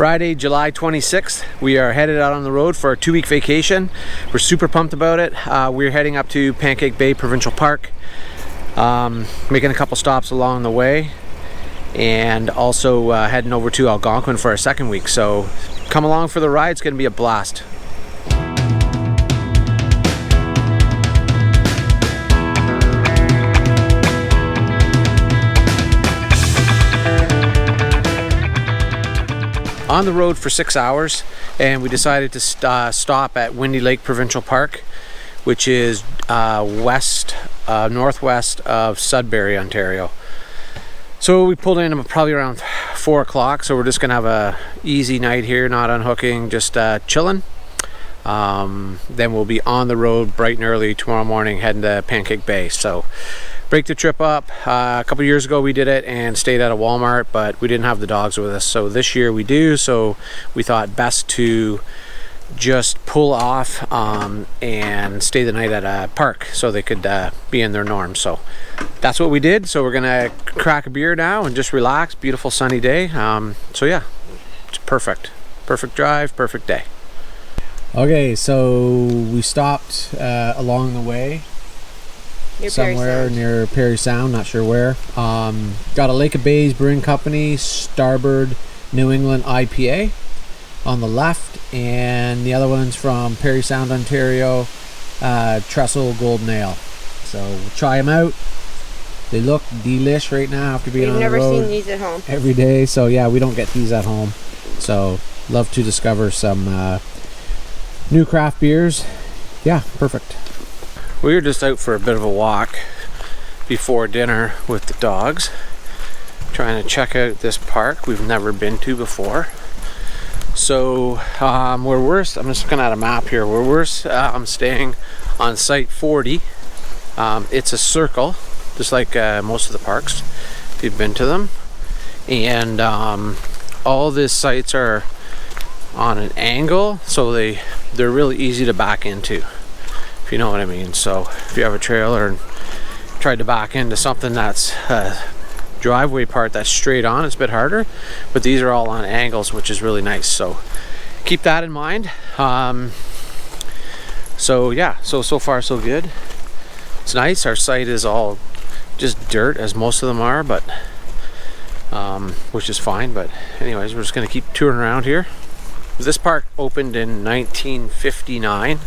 Friday, July 26th, we are headed out on the road for a 2-week vacation. We're super pumped about it. We're heading up to Pancake Bay Provincial Park, making a couple stops along the way, and also heading over to Algonquin for our second week. So come along for the ride, it's going to be a blast. On the road for 6 hours, and we decided to stop at Windy Lake Provincial Park, which is northwest of Sudbury, Ontario. So we pulled in probably around 4 o'clock, so we're just gonna have a easy night here, not unhooking, just chilling. Then we'll be on the road bright and early tomorrow morning, heading to Pancake Bay. So break the trip up. A couple years ago we did it and stayed at a Walmart, but we didn't have the dogs with us. So this year we do, so we thought best to just pull off and stay the night at a park so they could be in their norm. So that's what we did. So we're gonna crack a beer now and just relax. Beautiful sunny day. So yeah, it's perfect drive, perfect day. Okay, so we stopped along the way somewhere near Perry Sound, not sure where. Got a Lake of Bays Brewing Company Starboard New England IPA on the left, and the other one's from Perry Sound, Ontario, Trestle Golden Ale. So we'll try them out. They look delish right now after being on the road. We've never seen these at home every day, so yeah, we don't get these at home. So love to discover some new craft beers. Yeah, perfect. We were just out for a bit of a walk before dinner with the dogs, trying to check out this park we've never been to before. So I'm just looking at a map here. I'm staying on site 40. It's a circle, just like most of the parks if you've been to them, and all these sites are on an angle, so they're really easy to back into, if you know what I mean. So if you have a trailer and tried to back into something that's a driveway part that's straight on, it's a bit harder, but these are all on angles, which is really nice. So keep that in mind. So yeah, so far so good. It's nice. Our site is all just dirt, as most of them are, but which is fine. But anyways, we're just gonna keep touring around here. This park opened in 1959.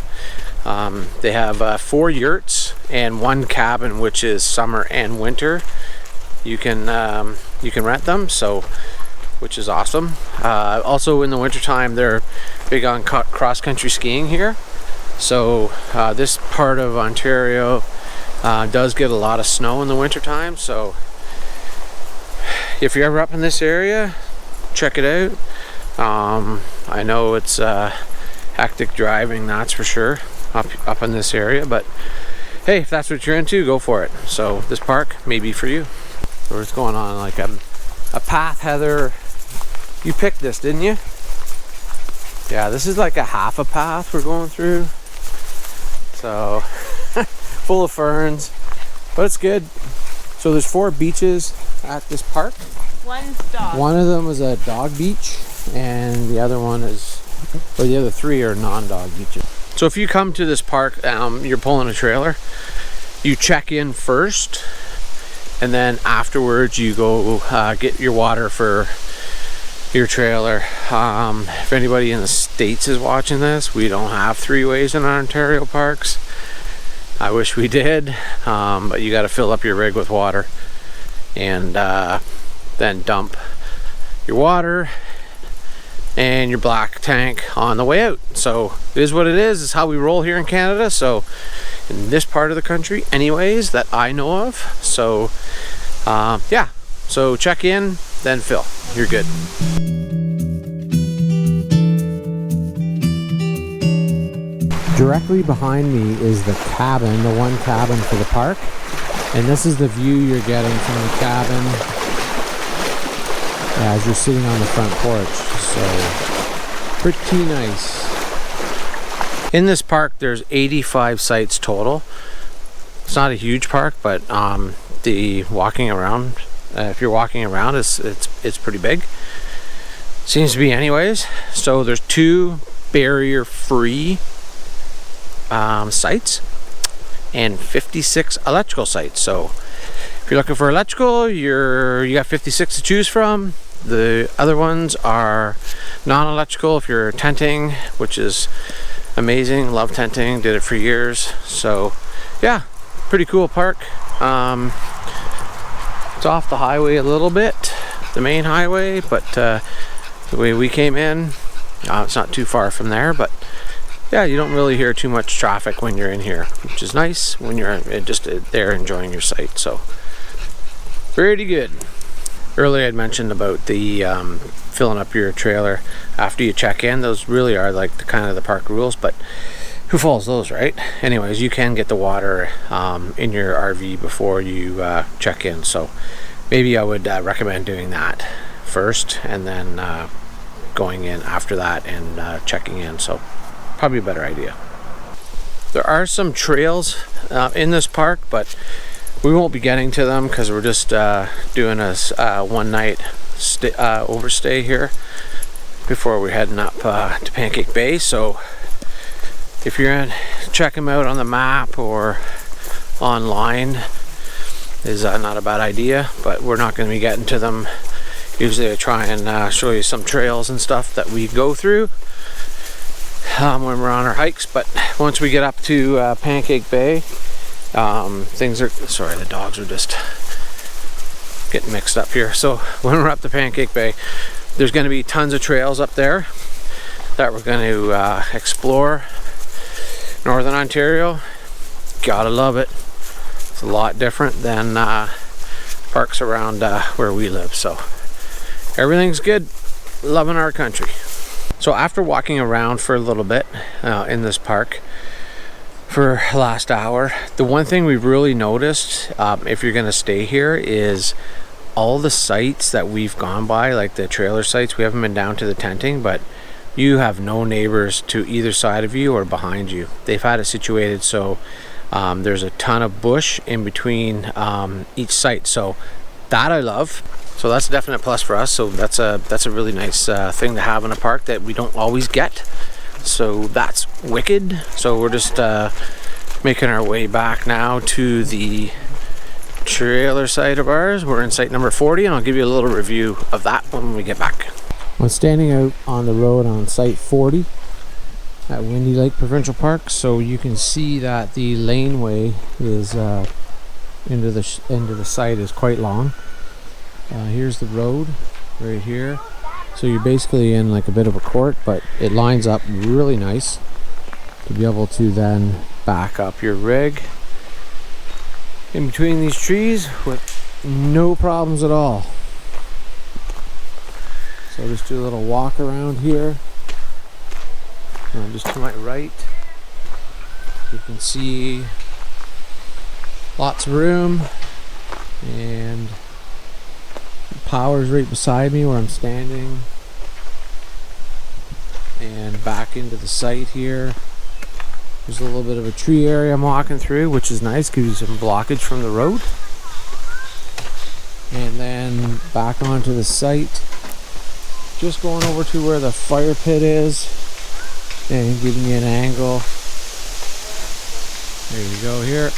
They have 4 yurts and 1 cabin, which is summer and winter. You can rent them, so which is awesome. Also in the wintertime, they're big on cross-country skiing here. So this part of Ontario does get a lot of snow in the wintertime. So if you're ever up in this area, check it out. I know it's hectic driving, that's for sure, up in this area, but hey, if that's what you're into, go for it. So this park may be for you. So what's going on, like a path, Heather? You picked this, didn't you? Yeah, this is like a half a path we're going through. So full of ferns, but it's good. So there's 4 beaches at this park. One's dog. One of them is a dog beach, and the other one is, or the other 3 are non-dog beaches. So if you come to this park, you're pulling a trailer, you check in first, and then afterwards you go get your water for your trailer. If anybody in the States is watching this, we don't have 3-ways in our Ontario parks. I wish we did, but you got to fill up your rig with water and then dump your water and your black tank on the way out. So it is what it is. It's how we roll here in Canada. So in this part of the country anyways, that I know of. So yeah, so check in, then fill. You're good. Directly behind me is the cabin, the one cabin for the park, and this is the view you're getting from the cabin as you're sitting on the front porch. So pretty nice. In this park there's 85 sites total. It's not a huge park, but the walking around, if you're walking around, it's pretty big. Seems to be anyways. So there's 2 barrier-free sites and 56 electrical sites. So if you're looking for electrical, you got 56 to choose from. The other ones are non-electrical if you're tenting, which is amazing. Love tenting, did it for years. So yeah, pretty cool park. It's off the highway a little bit, the main highway, but the way we came in, it's not too far from there. But yeah, you don't really hear too much traffic when you're in here, which is nice when you're just there enjoying your site. So pretty good. Earlier I'd mentioned about the filling up your trailer after you check in. Those really are like the kind of the park rules, but who follows those, right? Anyways, you can get the water in your RV before you check in. So maybe I would recommend doing that first and then going in after that and checking in. So probably a better idea. There are some trails in this park, but we won't be getting to them because we're just doing a one night overstay here before we're heading up to Pancake Bay. So if you're in, check them out on the map or online is not a bad idea, but we're not going to be getting to them. Usually I try and show you some trails and stuff that we go through when we're on our hikes, but once we get up to Pancake Bay, things are, sorry, the dogs are just getting mixed up here. So when we're up to Pancake Bay, there's going to be tons of trails up there that we're going to explore. Northern Ontario, gotta love it. It's a lot different than parks around where we live. So everything's good. Loving our country. So after walking around for a little bit in this park for last hour, the one thing we've really noticed if you're gonna stay here is all the sites that we've gone by, like the trailer sites. We haven't been down to the tenting, but you have no neighbors to either side of you or behind you. They've had it situated so there's a ton of bush in between each site. So that I love. So that's a definite plus for us. So that's a really nice thing to have in a park that we don't always get. So that's wicked. So we're just making our way back now to the trailer site of ours. We're in site number 40, and I'll give you a little review of that when we get back. I'm standing out on the road on site 40 at Windy Lake Provincial Park, so you can see that the laneway is into the site is quite long. Here's the road right here. So you're basically in like a bit of a court, but it lines up really nice to be able to then back up your rig in between these trees with no problems at all. So just do a little walk around here. Just to my right, you can see lots of room, and the power's right beside me where I'm standing. And back into the site here, there's a little bit of a tree area I'm walking through, which is nice, gives you some blockage from the road. And then back onto the site, just going over to where the fire pit is and giving you an angle. There you go here.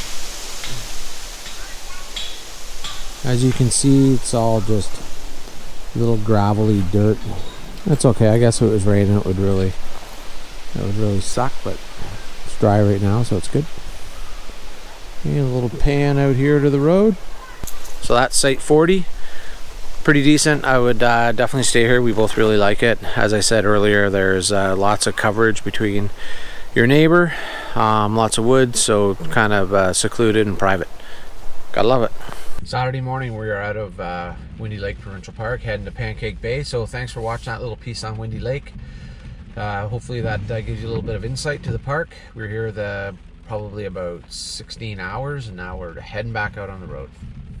As you can see, it's all just little gravelly dirt. That's okay. I guess if it was raining, it would really suck, but it's dry right now, so it's good. And a little pan out here to the road. So that's site 40. Pretty decent. I would definitely stay here. We both really like it. As I said earlier, there's lots of coverage between your neighbor, lots of woods, so kind of secluded and private. Gotta love it. Saturday morning we are out of Windy Lake Provincial Park heading to Pancake Bay. So thanks for watching that little piece on Windy Lake. Hopefully that gives you a little bit of insight to the park. We're here probably about 16 hours, and now we're heading back out on the road.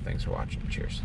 Thanks for watching. Cheers.